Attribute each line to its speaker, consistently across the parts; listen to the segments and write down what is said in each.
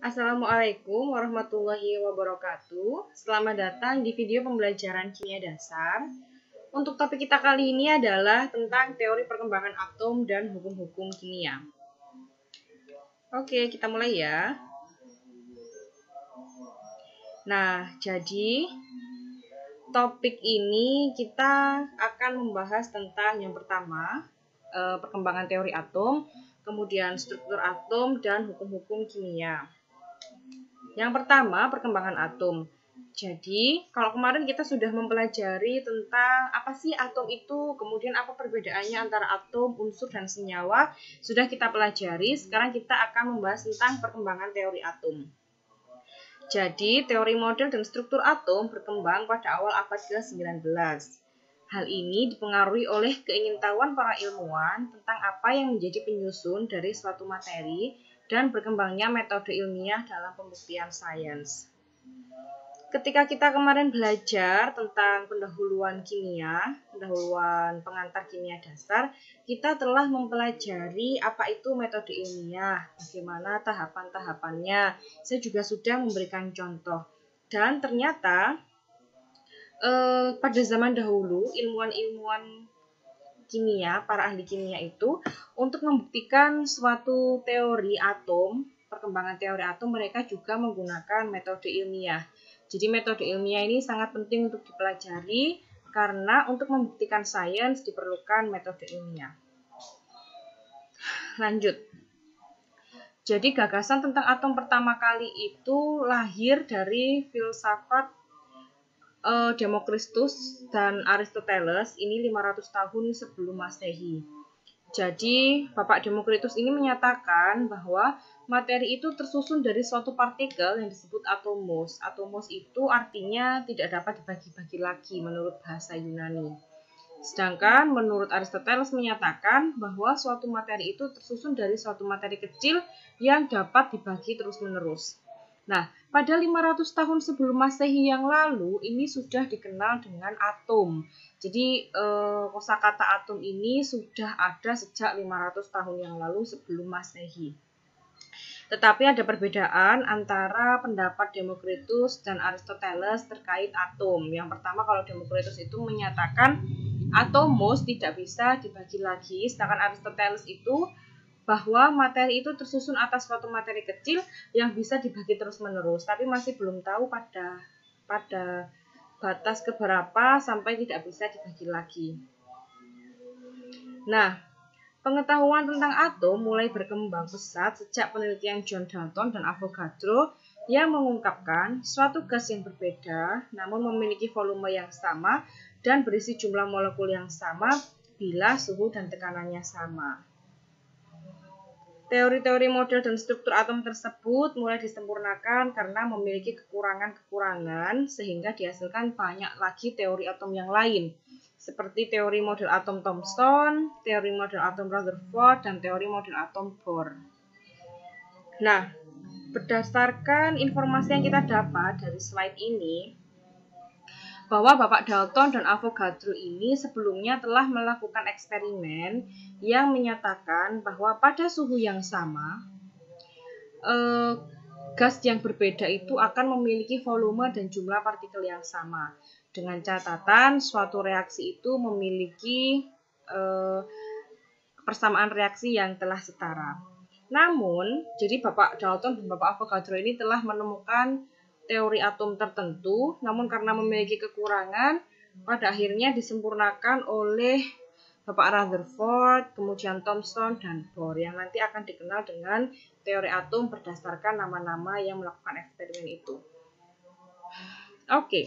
Speaker 1: Assalamualaikum warahmatullahi wabarakatuh. Selamat datang di video pembelajaran kimia dasar. Untuk topik kita kali ini adalah tentang teori perkembangan atom dan hukum-hukum kimia. Oke, kita mulai ya. Nah, jadi topik ini kita akan membahas tentang yang pertama, perkembangan teori atom, kemudian struktur atom dan hukum-hukum kimia. Yang pertama, perkembangan atom. Jadi, kalau kemarin kita sudah mempelajari tentang apa sih atom itu, kemudian apa perbedaannya antara atom, unsur, dan senyawa, sudah kita pelajari. Sekarang kita akan membahas tentang perkembangan teori atom. Jadi, teori model dan struktur atom berkembang pada awal abad ke-19. Hal ini dipengaruhi oleh keingintahuan para ilmuwan tentang apa yang menjadi penyusun dari suatu materi dan berkembangnya metode ilmiah dalam pembuktian sains. Ketika kita kemarin belajar tentang pendahuluan kimia, pendahuluan pengantar kimia dasar, kita telah mempelajari apa itu metode ilmiah, bagaimana tahapan-tahapannya. Saya juga sudah memberikan contoh. Dan ternyata pada zaman dahulu, ilmuwan-ilmuwan kimia, para ahli kimia itu, untuk membuktikan suatu teori atom, perkembangan teori atom, mereka juga menggunakan metode ilmiah. Jadi metode ilmiah ini sangat penting untuk dipelajari, karena untuk membuktikan sains diperlukan metode ilmiah. Lanjut. Jadi gagasan tentang atom pertama kali itu lahir dari filsafat Demokritus dan Aristoteles, ini 500 tahun sebelum Masehi. Jadi, Bapak Demokritus ini menyatakan bahwa materi itu tersusun dari suatu partikel yang disebut atomos. Atomos itu artinya tidak dapat dibagi-bagi lagi menurut bahasa Yunani. Sedangkan menurut Aristoteles menyatakan bahwa suatu materi itu tersusun dari suatu materi kecil yang dapat dibagi terus-menerus. Nah, pada 500 tahun sebelum Masehi yang lalu, ini sudah dikenal dengan atom. Jadi, kosakata atom ini sudah ada sejak 500 tahun yang lalu sebelum Masehi. Tetapi ada perbedaan antara pendapat Demokritus dan Aristoteles terkait atom. Yang pertama, kalau Demokritus itu menyatakan atomos tidak bisa dibagi lagi, sedangkan Aristoteles itu bahwa materi itu tersusun atas suatu materi kecil yang bisa dibagi terus-menerus, tapi masih belum tahu pada batas keberapa sampai tidak bisa dibagi lagi. Nah, pengetahuan tentang atom mulai berkembang pesat sejak penelitian John Dalton dan Avogadro yang mengungkapkan suatu gas yang berbeda namun memiliki volume yang sama dan berisi jumlah molekul yang sama bila suhu dan tekanannya sama. Teori-teori model dan struktur atom tersebut mulai disempurnakan karena memiliki kekurangan-kekurangan sehingga dihasilkan banyak lagi teori atom yang lain, seperti teori model atom Thomson, teori model atom Rutherford, dan teori model atom Bohr. Nah, berdasarkan informasi yang kita dapat dari slide ini, bahwa Bapak Dalton dan Avogadro ini sebelumnya telah melakukan eksperimen yang menyatakan bahwa pada suhu yang sama, gas yang berbeda itu akan memiliki volume dan jumlah partikel yang sama. Dengan catatan suatu reaksi itu memiliki persamaan reaksi yang telah setara. Namun, jadi Bapak Dalton dan Bapak Avogadro ini telah menemukan teori atom tertentu, namun karena memiliki kekurangan, pada akhirnya disempurnakan oleh Bapak Rutherford, kemudian Thomson, dan Bohr, yang nanti akan dikenal dengan teori atom berdasarkan nama-nama yang melakukan eksperimen itu. Oke.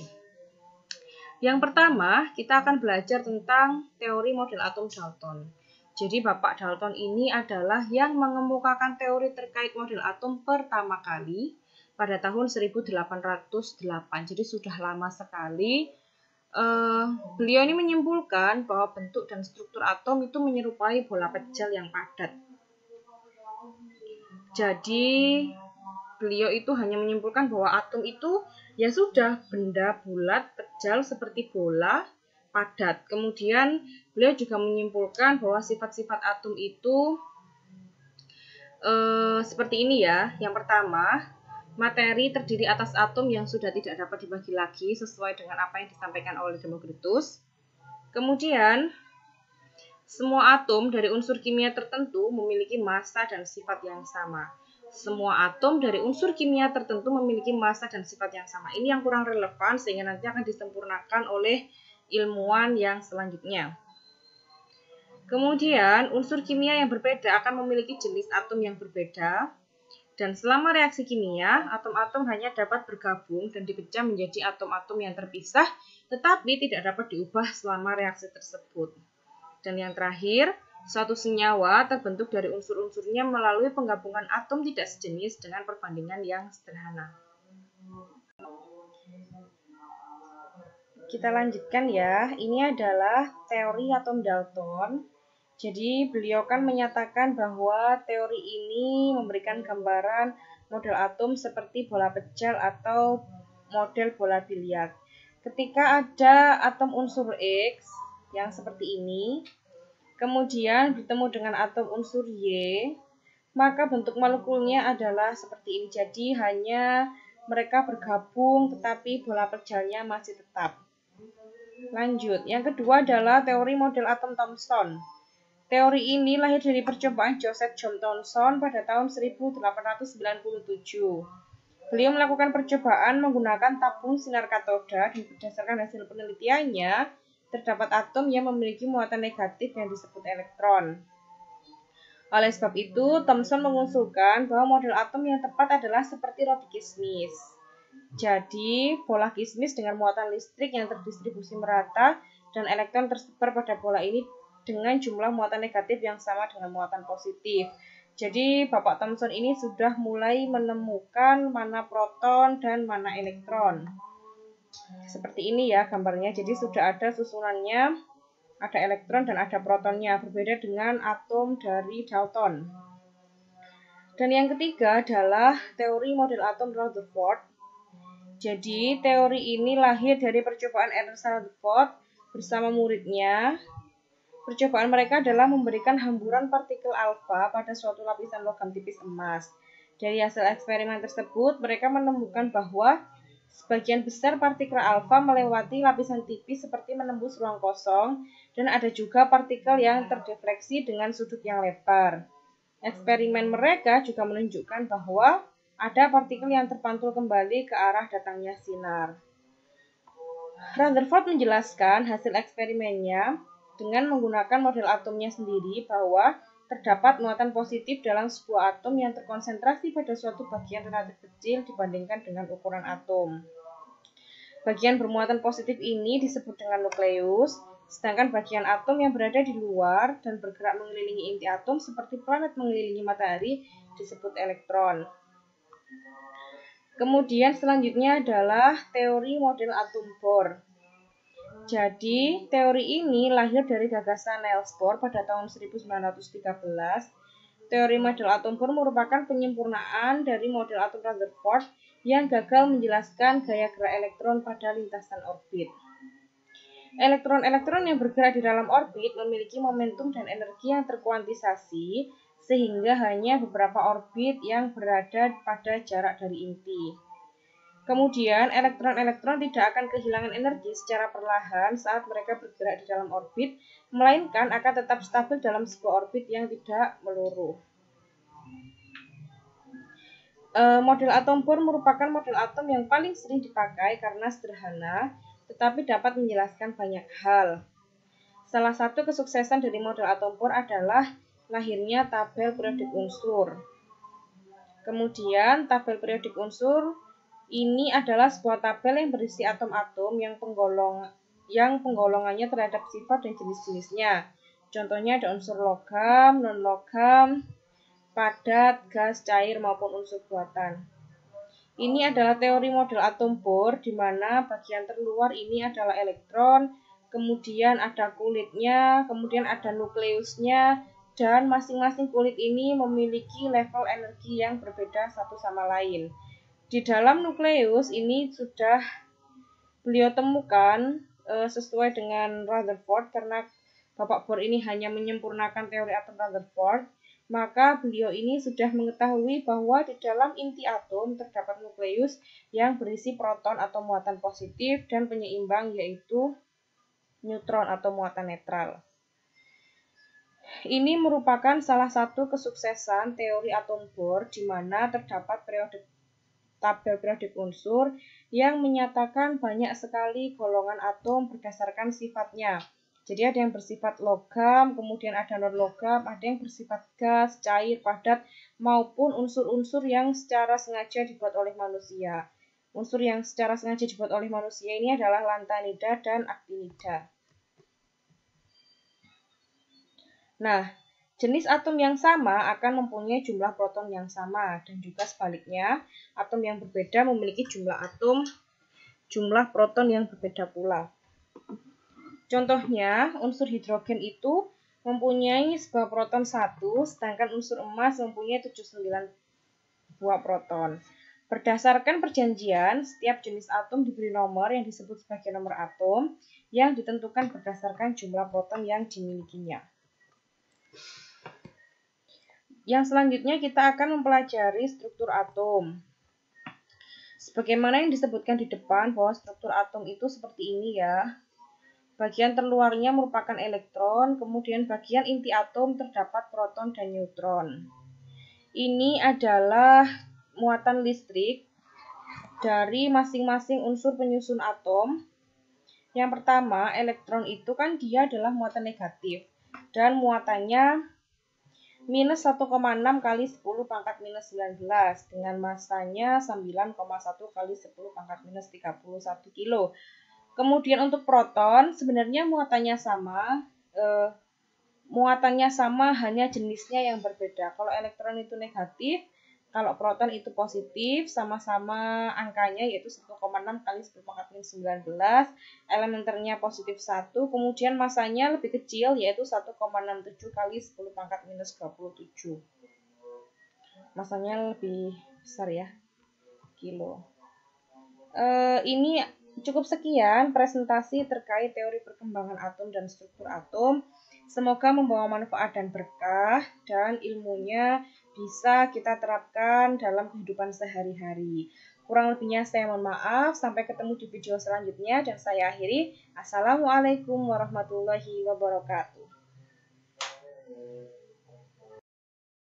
Speaker 1: Yang pertama, kita akan belajar tentang teori model atom Dalton. Jadi Bapak Dalton ini adalah yang mengemukakan teori terkait model atom pertama kali pada tahun 1808. Jadi sudah lama sekali. Beliau ini menyimpulkan bahwa bentuk dan struktur atom itu menyerupai bola pejal yang padat. Jadi beliau itu hanya menyimpulkan bahwa atom itu ya sudah benda bulat pejal seperti bola padat. Kemudian beliau juga menyimpulkan bahwa sifat-sifat atom itu seperti ini ya. Yang pertama, materi terdiri atas atom yang sudah tidak dapat dibagi lagi sesuai dengan apa yang disampaikan oleh Demokritus. Kemudian, semua atom dari unsur kimia tertentu memiliki massa dan sifat yang sama. Semua atom dari unsur kimia tertentu memiliki massa dan sifat yang sama. Ini yang kurang relevan sehingga nanti akan disempurnakan oleh ilmuwan yang selanjutnya. Kemudian, unsur kimia yang berbeda akan memiliki jenis atom yang berbeda. Dan selama reaksi kimia, atom-atom hanya dapat bergabung dan dipecah menjadi atom-atom yang terpisah, tetapi tidak dapat diubah selama reaksi tersebut. Dan yang terakhir, suatu senyawa terbentuk dari unsur-unsurnya melalui penggabungan atom tidak sejenis dengan perbandingan yang sederhana. Kita lanjutkan ya, ini adalah teori atom Dalton. Jadi beliau kan menyatakan bahwa teori ini memberikan gambaran model atom seperti bola pecel atau model bola biliar. Ketika ada atom unsur X yang seperti ini, kemudian bertemu dengan atom unsur Y, maka bentuk molekulnya adalah seperti ini. Jadi hanya mereka bergabung tetapi bola pecelnya masih tetap. Lanjut, yang kedua adalah teori model atom Thomson. Teori ini lahir dari percobaan Joseph John Thomson pada tahun 1897. Beliau melakukan percobaan menggunakan tabung sinar katoda dan berdasarkan hasil penelitiannya, terdapat atom yang memiliki muatan negatif yang disebut elektron. Oleh sebab itu, Thomson mengusulkan bahwa model atom yang tepat adalah seperti roti kismis. Jadi, bola kismis dengan muatan listrik yang terdistribusi merata dan elektron tersebar pada bola ini dengan jumlah muatan negatif yang sama dengan muatan positif. Jadi, Bapak Thomson ini sudah mulai menemukan mana proton dan mana elektron. Seperti ini ya gambarnya. Jadi, sudah ada susunannya, ada elektron dan ada protonnya, berbeda dengan atom dari Dalton. Dan yang ketiga adalah teori model atom Rutherford. Jadi, teori ini lahir dari percobaan Ernest Rutherford bersama muridnya. Percobaan mereka adalah memberikan hamburan partikel alfa pada suatu lapisan logam tipis emas. Dari hasil eksperimen tersebut, mereka menemukan bahwa sebagian besar partikel alfa melewati lapisan tipis seperti menembus ruang kosong, dan ada juga partikel yang terdefleksi dengan sudut yang lebar. Eksperimen mereka juga menunjukkan bahwa ada partikel yang terpantul kembali ke arah datangnya sinar. Rutherford menjelaskan hasil eksperimennya dengan menggunakan model atomnya sendiri bahwa terdapat muatan positif dalam sebuah atom yang terkonsentrasi pada suatu bagian relatif kecil dibandingkan dengan ukuran atom. Bagian bermuatan positif ini disebut dengan nukleus, sedangkan bagian atom yang berada di luar dan bergerak mengelilingi inti atom seperti planet mengelilingi matahari disebut elektron. Kemudian selanjutnya adalah teori model atom Bohr. Jadi, teori ini lahir dari gagasan Niels Bohr pada tahun 1913. Teori model atom Bohr merupakan penyempurnaan dari model atom Rutherford yang gagal menjelaskan gaya gerak elektron pada lintasan orbit. Elektron-elektron yang bergerak di dalam orbit memiliki momentum dan energi yang terkuantisasi, sehingga hanya beberapa orbit yang berada pada jarak dari inti. Kemudian, elektron-elektron tidak akan kehilangan energi secara perlahan saat mereka bergerak di dalam orbit, melainkan akan tetap stabil dalam sebuah orbit yang tidak melurus. Model atom Bohr merupakan model atom yang paling sering dipakai karena sederhana, tetapi dapat menjelaskan banyak hal. Salah satu kesuksesan dari model atom Bohr adalah lahirnya tabel periodik unsur. Kemudian, tabel periodik unsur ini adalah sebuah tabel yang berisi atom-atom yang penggolongannya terhadap sifat dan jenis-jenisnya. Contohnya ada unsur logam, non-logam, padat, gas, cair, maupun unsur buatan. Ini adalah teori model atom Bohr, di mana bagian terluar ini adalah elektron, kemudian ada kulitnya, kemudian ada nukleusnya, dan masing-masing kulit ini memiliki level energi yang berbeda satu sama lain. Di dalam nukleus ini sudah beliau temukan sesuai dengan Rutherford, karena Bapak Bohr ini hanya menyempurnakan teori atom Rutherford. maka beliau ini sudah mengetahui bahwa di dalam inti atom terdapat nukleus yang berisi proton atau muatan positif dan penyeimbang yaitu neutron atau muatan netral. Ini merupakan salah satu kesuksesan teori atom Bohr di mana terdapat tabel periodik unsur yang menyatakan banyak sekali golongan atom berdasarkan sifatnya. Jadi ada yang bersifat logam, kemudian ada non-logam, ada yang bersifat gas, cair, padat, maupun unsur-unsur yang secara sengaja dibuat oleh manusia. Unsur yang secara sengaja dibuat oleh manusia ini adalah lantanida dan aktinida. Nah, jenis atom yang sama akan mempunyai jumlah proton yang sama, dan juga sebaliknya, atom yang berbeda memiliki jumlah proton yang berbeda pula. Contohnya, unsur hidrogen itu mempunyai sebuah proton 1, sedangkan unsur emas mempunyai 79 buah proton. Berdasarkan perjanjian, setiap jenis atom diberi nomor yang disebut sebagai nomor atom yang ditentukan berdasarkan jumlah proton yang dimilikinya. Yang selanjutnya kita akan mempelajari struktur atom. Sebagaimana yang disebutkan di depan bahwa struktur atom itu seperti ini ya. Bagian terluarnya merupakan elektron, kemudian bagian inti atom terdapat proton dan neutron. Ini adalah muatan listrik dari masing-masing unsur penyusun atom. Yang pertama, elektron itu kan dia adalah muatan negatif dan muatannya minus 1,6 kali 10 pangkat minus 19 dengan masanya 9,1 kali 10 pangkat minus 31 kilo. Kemudian untuk proton sebenarnya muatannya sama, hanya jenisnya yang berbeda. Kalau elektron itu negatif, kalau proton itu positif, sama-sama angkanya yaitu 1,6 kali 10 pangkat minus 19, elementernya positif 1, kemudian masanya lebih kecil yaitu 1,67 kali 10 pangkat minus 27. Masanya lebih besar ya, kilo. Ini cukup sekian presentasi terkait teori perkembangan atom dan struktur atom. Semoga membawa manfaat dan berkah dan ilmunya bisa kita terapkan dalam kehidupan sehari-hari. Kurang lebihnya saya mohon maaf. Sampai ketemu di video selanjutnya dan saya akhiri. Assalamualaikum warahmatullahi wabarakatuh.